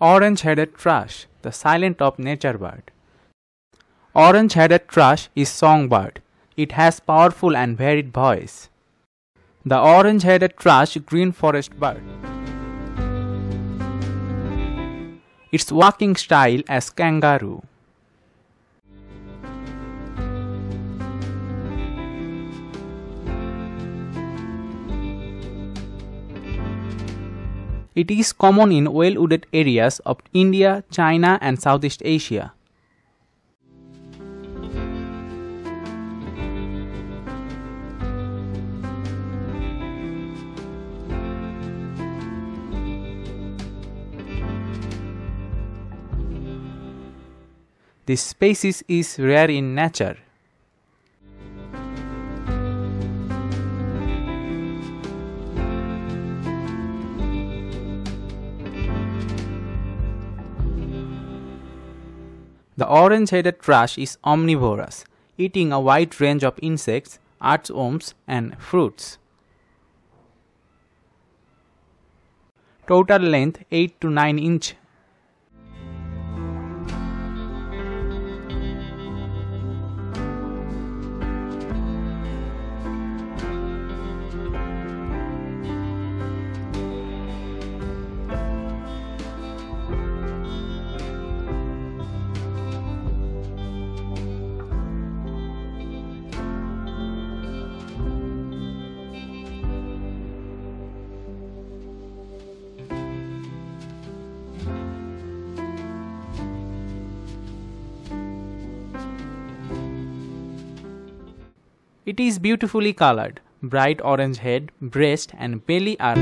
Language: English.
Orange-headed thrush, the silent of nature bird. Orange-headed thrush is songbird. It has powerful and varied voice. The orange-headed thrush green forest bird. Its walking style as kangaroo. It is common in well-wooded areas of India, China and Southeast Asia. This species is rare in nature. The orange-headed thrush is omnivorous, eating a wide range of insects, earthworms, and fruits. Total length 8 to 9 inch. It is beautifully colored. Bright orange head, breast and belly are